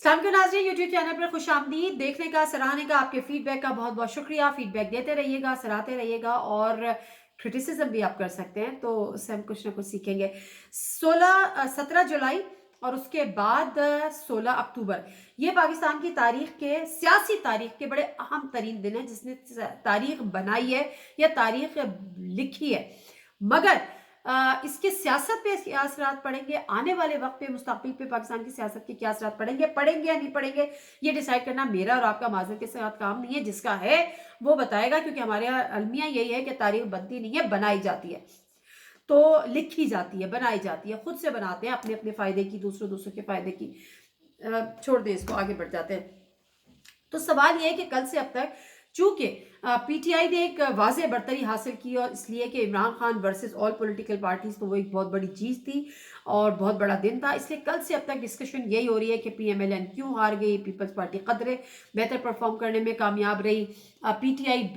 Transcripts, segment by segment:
सलाम के नाज़रीन, यूट्यूब चैनल पर खुश आमदीद। देखने का, सराहने का, आपके फीडबैक का बहुत बहुत शुक्रिया। फीडबैक देते रहिएगा, सराहते रहिएगा और क्रिटिसिज्म भी आप कर सकते हैं, तो उससे हम कुछ ना कुछ सीखेंगे। 17 जुलाई और उसके बाद 16 अक्टूबर, ये पाकिस्तान की तारीख के, सियासी तारीख के बड़े अहम तरीन दिन है, जिसने तारीख बनाई है या तारीख लिखी है। मगर इसके सियासत पे क्या असरात पड़ेंगे, आने वाले वक्त पे, मुस्तकबिल पे पाकिस्तान की सियासत के क्या असरात पड़ेंगे या नहीं पड़ेंगे, ये डिसाइड करना मेरा और आपका माजर के साथ काम नहीं है। जिसका है वो बताएगा, क्योंकि हमारे यहाँ अलमिया यही है कि तारीख बनती नहीं है, बनाई जाती है। तो लिखी जाती है, बनाई जाती है, खुद से बनाते हैं अपने अपने फायदे की, दूसरों के फायदे की। छोड़ दें इसको, आगे बढ़ जाते हैं। तो सवाल यह है कि कल से अब तक चूंकि पीटीआई ने एक वाज़ेह बढ़तरी हासिल की, और इसलिए कि Imran Khan versus all political parties, तो वो एक बहुत बड़ी चीज़ थी और बहुत बड़ा दिन था। इसलिए कल से अब तक डिस्कशन यही हो रही है कि पीएमएलएन क्यों हार गई, पीपल्स पार्टी कदरे बेहतर परफॉर्म करने में कामयाब रही, पीटीआई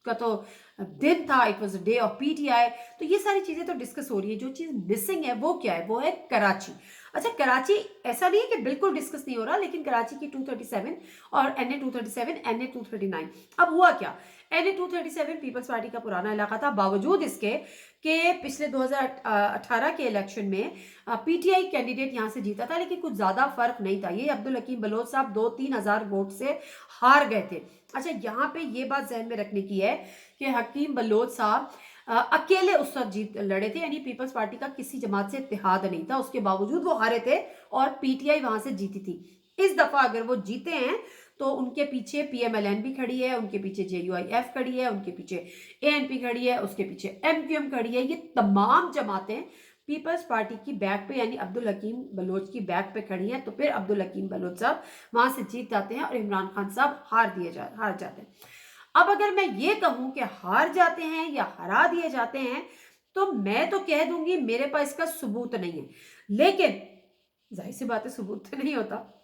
का तो दिन था, it was a day of PTI. तो ये सारी चीज़ें तो डिस्कस हो रही है। जो चीज़ मिसिंग है वो क्या है? वो है कराची। अच्छा, कराची ऐसा नहीं है कि बिल्कुल डिस्कस नहीं हो रहा, लेकिन कराची की 237 और एनए 237, एनए 239। अब हुआ क्या? एनए 237 पीपल्स पार्टी का पुराना इलाका था, बावजूद इसके कि पिछले 2018 के इलेक्शन में पीटीआई कैंडिडेट यहां से जीता था, लेकिन कुछ ज्यादा फर्क नहीं था। ये अब्दुल हकीम बलोच साहब 2-3 हजार वोट से हार गए थे। अच्छा, यहाँ पे ये बात जहन में रखने की है कि हकीम बलोच साहब अकेले उस वक्त जीत लड़े थे, यानी पीपल्स पार्टी का किसी जमात से इत्तेहाद नहीं था। उसके बावजूद वो हारे थे और पीटीआई वहां से जीती थी। इस दफा अगर वो जीते हैं तो उनके पीछे पीएमएलएन भी खड़ी है, उनके पीछे जेयूआईएफ खड़ी है, उनके पीछे एएनपी खड़ी है, उसके पीछे एमक्यूएम खड़ी है। ये तमाम जमातें पीपल्स पार्टी की बैक पे, यानी अब्दुल हकीम बलोच की बैक पे खड़ी है। तो फिर अब्दुल हकीम बलोच साहब वहां से जीत जाते हैं और इमरान खान साहब हार जाते हैं। अब अगर मैं ये कहूं कि हार जाते हैं या हरा दिए जाते हैं, तो मैं तो कह दूंगी मेरे पास इसका सबूत नहीं है। लेकिन जाहिर सी बात है, सबूत तो नहीं होता।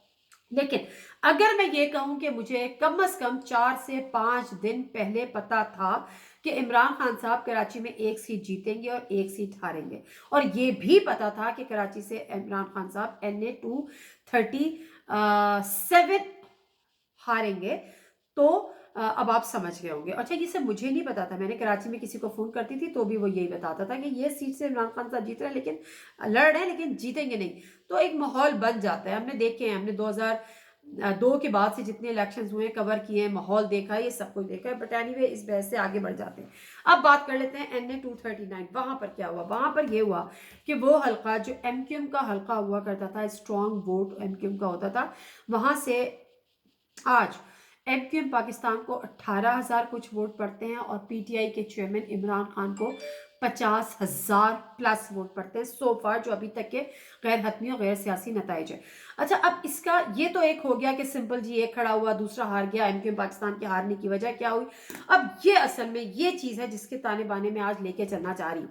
लेकिन अगर मैं ये कहूं कि मुझे कम से कम 4 से 5 दिन पहले पता था कि इमरान खान साहब कराची में एक सीट जीतेंगे और एक सीट हारेंगे, और ये भी पता था कि कराची से इमरान खान साहब एनए 237 हारेंगे, तो अब आप समझ गए होंगे। अच्छा, ये सब मुझे नहीं पता था। मैंने कराची में किसी को फोन करती थी तो भी वो यही बताता था कि ये सीट से इमरान खान साहब जीत रहे हैं, लेकिन लड़ रहे हैं, लेकिन जीतेंगे नहीं। तो एक माहौल बन जाता है। हमने देखे हैं, हमने 2002 के बाद से जितने इलेक्शंस हुए, कवर किए हैं, माहौल देखा है, ये सब कुछ देखा है। बट एनीवे, इस बहस से आगे बढ़ जाते हैं। अब बात कर लेते हैं एनए 239। वहां पर क्या हुआ? वहां पर यह हुआ कि वो हल्का जो एमक्यूएम का हल्का हुआ करता था, स्ट्रॉन्ग वोट एमक्यूएम का होता था, वहां से आज एमक्यूएम पाकिस्तान को 18,000 कुछ वोट पड़ते हैं और पीटीआई के चेयरमैन इमरान खान को 50,000 प्लस वोट पड़ते हैं सो फार, जो अभी तक के गैर हतमी और गैर सियासी नताइज है। अच्छा, अब इसका ये तो एक हो गया कि सिंपल जी, एक खड़ा हुआ दूसरा हार गया। एमक्यूएम पाकिस्तान के हारने की वजह क्या हुई? अब ये असल में ये चीज है जिसके ताने बाने में आज लेके चलना चाह रही हूँ।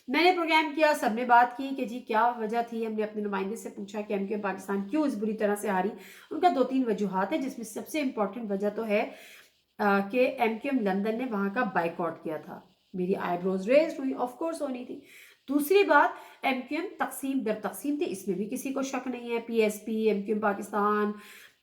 मैंने प्रोग्राम किया, सबने बात की कि जी क्या वजह थी। हमने अपने नुमाइंदे से पूछा कि एमक्यूएम पाकिस्तान क्यों इस बुरी तरह से हारी। उनका 2-3 वजूहात है, जिसमें सबसे इंपॉर्टेंट वजह तो है कि एमक्यूएम लंदन ने वहां का बाइकआउट किया था। मेरी आईब्रोज रेज हुई, ऑफ कोर्स होनी थी। दूसरी बात, एमक्यूएम तकसीम दर तकसीम थी, इसमें भी किसी को शक नहीं है। पीएसपी, एमक्यूएम पाकिस्तान,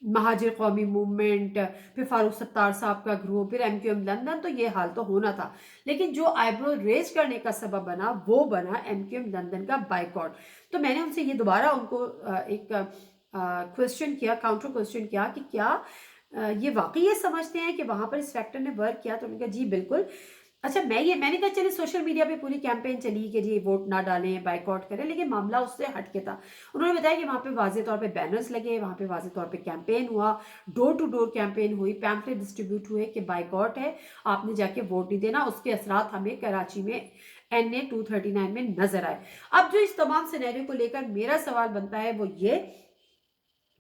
महाजिर कौमी मूवमेंट, फिर फारूक सत्तार साहब का ग्रुप, फिर एमक्यूएम लंदन, तो ये हाल तो होना था। लेकिन जो आईब्रो रेज करने का सबब बना, वो बना एमक्यूएम लंदन का बाइकआउट। तो मैंने उनसे ये दोबारा उनको एक क्वेश्चन किया, काउंटर क्वेश्चन किया कि क्या ये वाकई ये समझते हैं कि वहां पर इस फैक्टर ने वर्क किया? तो उन्होंने कहा जी बिल्कुल। अच्छा, मैंने कहा चलिए, सोशल मीडिया पे पूरी कैंपेन चली कि जी वोट ना डालें, बाइकआउट करें, लेकिन मामला उससे हटके था। उन्होंने बताया कि वहां पे वाजे तौर पे बैनर्स लगे, वहां पे वाजे तौर पे कैंपेन हुआ, डोर टू डोर कैंपेन हुई, पैम्पलेट डिस्ट्रीब्यूट हुए कि बाइकआउट है, आपने जाके वोट नहीं देना। उसके असरात हमें कराची में एनए 239 में नजर आए। अब जो इस तमाम सिनेरियो को लेकर मेरा सवाल बनता है वो ये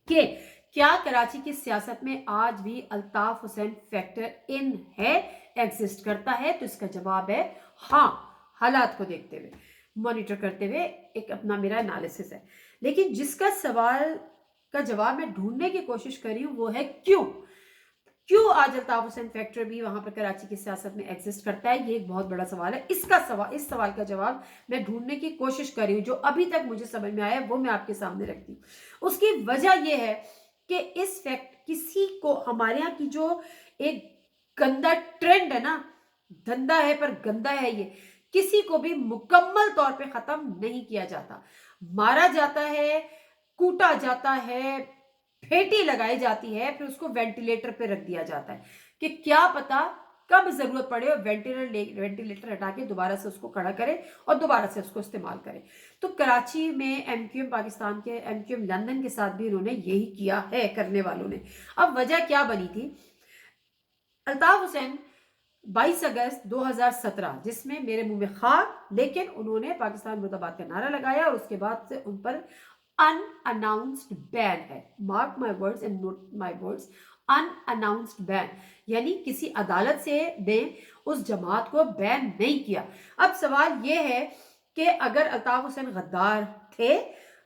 कि क्या कराची की सियासत में आज भी अल्ताफ हुसैन फैक्टर इन है, एग्जिस्ट करता है? तो इसका जवाब है हाँ। हालात को देखते हुए, मॉनिटर करते हुए, एक अपना मेरा एनालिसिस है। लेकिन जिसका सवाल का जवाब मैं ढूंढने की कोशिश कर रही हूं वो है क्यों क्यों आज अल्ताफ हुसैन फैक्टर भी वहां पर कराची की सियासत में एग्जिस्ट करता है? ये एक बहुत बड़ा सवाल है। इस सवाल का जवाब मैं ढूंढने की कोशिश कर रही हूँ। जो अभी तक मुझे समझ में आया वो मैं आपके सामने रखती हूँ। उसकी वजह यह है کہ इस फैक्ट किसी को हमारे यहाँ की जो एक गंदा ट्रेंड है ना, धंधा है पर गंदा है ये, किसी को भी मुकम्मल तौर पे खत्म नहीं किया जाता, मारा जाता है, कूटा जाता है, फेटी लगाई जाती है, फिर उसको वेंटिलेटर पे रख दिया जाता है कि क्या पता कब जरूरत पड़े और वेंटिलेटर हटा के दोबारा से उसको खड़ा करे और दोबारा से उसको इस्तेमाल करे। तो कराची में एमक्यूएम पाकिस्तान के एमक्यूएम लंदन के साथ भी इन्होंने यही किया है करने वालों ने। अब वजह क्या बनी थी? अल्ताफ हुसैन 22 अगस्त 2017 जिसमें मेरे मुंह में खाक, लेकिन उन्होंने पाकिस्तान मुर्दाबाद का नारा लगाया और उसके बाद से उन पर अनअनाउंस्ड बैन है। Mark my words and note my words, unannounced ban, यानी किसी अदालत से ने उस जमात को बैन नहीं किया। अब सवाल यह है कि अगर अल्ताफ हुसैन गद्दार थे,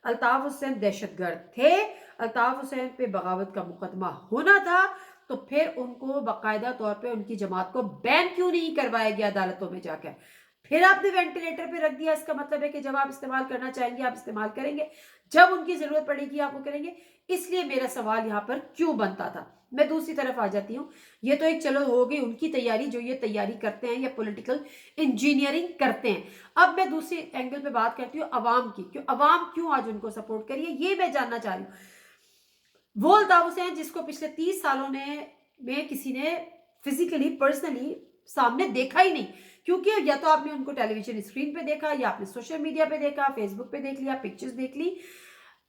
अल्ताफ हुसैन दहशतगर्द थे, अल्ताफ हुसैन पे बगावत का मुकदमा होना था, तो फिर उनको बाकायदा तौर पे उनकी जमात को बैन क्यों नहीं करवाया गया अदालतों में जाकर? फिर आपने वेंटिलेटर पे रख दिया। इसका मतलब है कि जब आप इस्तेमाल करना चाहेंगे आप इस्तेमाल करेंगे, जब उनकी जरूरत पड़ेगी आप वो करेंगे। इसलिए मेरा सवाल यहाँ पर क्यों बनता था। मैं दूसरी तरफ आ जाती हूँ। ये तो एक चलो हो गई उनकी तैयारी, जो ये तैयारी करते हैं या पॉलिटिकल इंजीनियरिंग करते हैं। अब मैं दूसरी एंगल पे बात करती हूँ अवाम की, क्यों अवाम क्यों आज उनको सपोर्ट करिए, ये मैं जानना चाह रही हूँ। वो अल्ताफ हुसैन जिसको पिछले 30 सालों में किसी ने फिजिकली पर्सनली सामने देखा ही नहीं, क्योंकि या तो आपने उनको टेलीविजन स्क्रीन पे देखा या आपने सोशल मीडिया पे देखा, फेसबुक पे देख लिया, पिक्चर्स देख ली,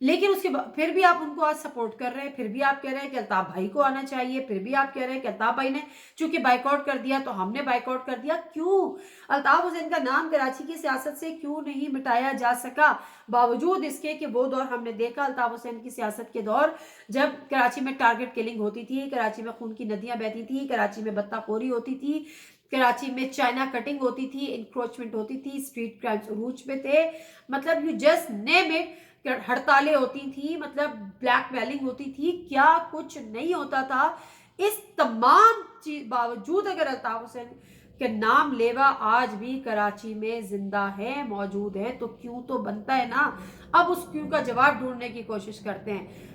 लेकिन उसके बाद फिर भी आप उनको आज सपोर्ट कर रहे हैं, फिर भी आप कह रहे हैं कि अल्ताफ भाई को आना चाहिए, फिर भी आप कह रहे हैं कि अल्ताफ भाई ने चूंकि बाइकआउट कर दिया तो हमने बाइकआउट कर दिया। क्यों अल्ताफ हुसैन का नाम कराची की सियासत से क्यों नहीं मिटाया जा सका, बावजूद इसके कि वो दौर हमने देखा अल्ताफ हुसैन की सियासत के दौर, जब कराची में टारगेट किलिंग होती थी, कराची में खून की नदियां बहती थी, कराची में बत्ताखोरी होती थी, कराची में चाइना कटिंग होती थी, इंक्रोचमेंट होती थी, स्ट्रीट क्राइम्स उरूज पे थे, मतलब यू जस्ट नेम इट, हड़तालें होती थी, मतलब ब्लैकमेलिंग होती थी, क्या कुछ नहीं होता था। इस तमाम चीज बावजूद अगर अल्ताफ हुसैन के नाम लेवा आज भी कराची में जिंदा है, मौजूद है, तो क्यों तो बनता है ना। अब उस क्यों का जवाब ढूंढने की कोशिश करते हैं।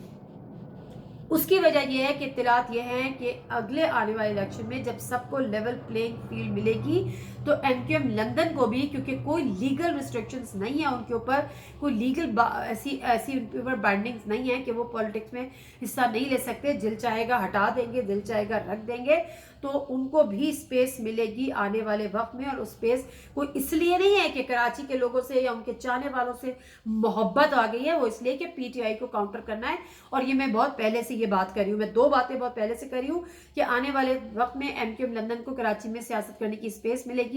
उसकी वजह यह है कि इत्तलात यह है कि अगले आने वाले इलेक्शन में जब सबको लेवल प्लेइंग फील्ड मिलेगी तो एमक्यूएम लंदन को भी, क्योंकि कोई लीगल रिस्ट्रिक्शंस नहीं है उनके ऊपर, कोई लीगल ऐसी उनके ऊपर बाइंडिंग्स नहीं है कि वो पॉलिटिक्स में हिस्सा नहीं ले सकते, दिल चाहेगा हटा देंगे, दिल चाहेगा रख देंगे, तो उनको भी स्पेस मिलेगी आने वाले वक्त में। और उस स्पेस कोई इसलिए नहीं है कि कराची के लोगों से या उनके चाहने वालों से मोहब्बत आ गई है, वो इसलिए कि पीटीआई को काउंटर करना है। और ये मैं बहुत पहले से ये बात कर रही हूँ, मैं दो बातें बहुत पहले से कर रही हूँ कि आने वाले वक्त में एमक्यूएम लंदन को कराची में सियासत करने की स्पेस मिलेगी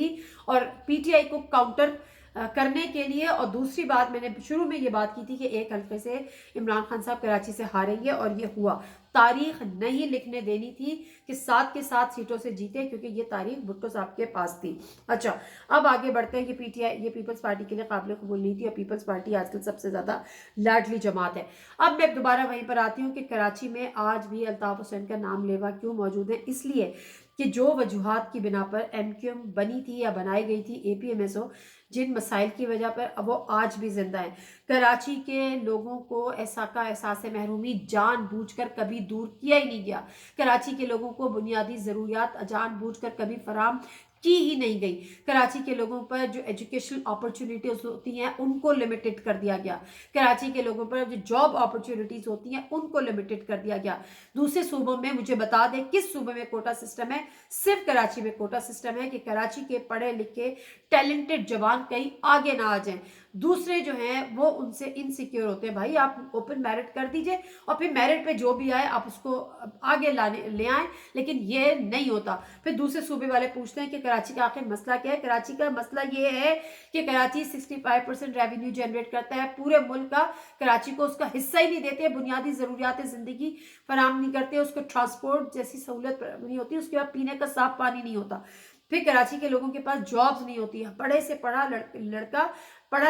और पीटीआई को काउंटर करने के लिए। और दूसरी बात, मैंने शुरू में ये बात की थी कि एक हल्के से इमरान खान साहब कराची से हारेंगे, और ये हुआ। तारीख नहीं लिखने देनी थी कि 7 के 7 सीटों से जीते, क्योंकि ये तारीख भुट्टो साहब के पास थी। अच्छा, अब आगे बढ़ते हैं कि पीटीआई ये पीपल्स पार्टी के लिए काबिल कबूल नहीं थी, और पीपल्स पार्टी आजकल सबसे ज्यादा लाडली जमात है। अब मैं दोबारा वहीं पर आती हूँ कि कराची में आज भी अल्ताफ हुसैन का नाम लेवा क्यों मौजूद है, इसलिए कि जो वजूहात की बिना पर एमक्यूएम बनी थी या बनाई गई थी एपीएमएसओ, जिन मसाइल की वजह पर वो आज भी जिंदा है। कराची के लोगों को ऐसा का एहसास महरूमी जानबूझकर कभी दूर किया ही नहीं गया। कराची के लोगों को बुनियादी ज़रूरियात जानबूझकर कभी फराम की ही नहीं गई। कराची के लोगों पर जो एजुकेशनल अपॉर्चुनिटीज होती हैं उनको लिमिटेड कर दिया गया। कराची के लोगों पर जो जॉब अपॉर्चुनिटीज होती हैं उनको लिमिटेड कर दिया गया। दूसरे सूबों में मुझे बता दें किस सूबे में कोटा सिस्टम है? सिर्फ कराची में कोटा सिस्टम है कि कराची के पढ़े लिखे टैलेंटेड जवान कहीं आगे ना आ जाएं। दूसरे जो हैं वो उनसे इनसिक्योर होते हैं। भाई आप ओपन मेरिट कर दीजिए और फिर मेरिट पे जो भी आए आप उसको आगे ले आए, लेकिन ये नहीं होता। फिर दूसरे सूबे वाले पूछते हैं कि कराची का आखिर मसला क्या है? कराची का मसला ये है कि कराची 65% रेवेन्यू जनरेट करता है पूरे मुल्क का, कराची को उसका हिस्सा ही नहीं देते, बुनियादी जरूरियात जिंदगी फराम नहीं करते, उसको ट्रांसपोर्ट जैसी सहूलत नहीं होती, उसके बाद पीने का साफ पानी नहीं होता। फिर कराची के लोगों के पास जॉब्स नहीं होती है। बड़े से पढ़ा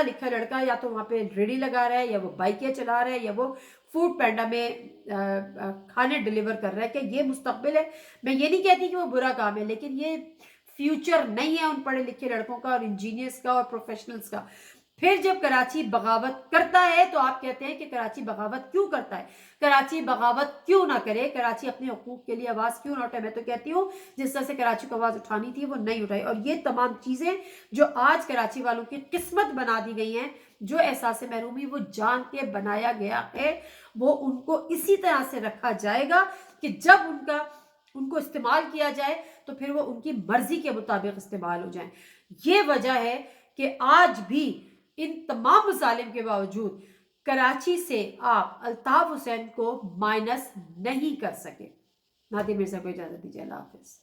लिखा लड़का या तो वहां पे रेडी लगा रहा है, या वो बाइकें चला रहा है, या वो फूड पैंडा में खाने डिलीवर कर रहा है। क्या ये मुस्तकबिल है? मैं ये नहीं कहती कि वो बुरा काम है, लेकिन ये फ्यूचर नहीं है उन पढ़े लिखे लड़कों का और इंजीनियर्स का और प्रोफेशनल्स का। फिर जब कराची बगावत करता है तो आप कहते हैं कि कराची बगावत क्यों करता है, कराची बगावत क्यों ना करे, कराची अपने हकूक के लिए आवाज़ क्यों ना उठाए। मैं तो कहती हूँ जिस तरह से कराची को आवाज़ उठानी थी वो नहीं उठाई, और ये तमाम चीज़ें जो आज कराची वालों की किस्मत बना दी गई हैं, जो एहसास महरूमी वो जान के बनाया गया है, वो उनको इसी तरह से रखा जाएगा कि जब उनको इस्तेमाल किया जाए तो फिर वो उनकी मर्जी के मुताबिक इस्तेमाल हो जाए। ये वजह है कि आज भी इन तमाम मसालिम के बावजूद कराची से आप अल्ताफ हुसैन को माइनस नहीं कर सके। नादिर मिर्जा को इजाजत दीजिए, अल्लाह हाफिज।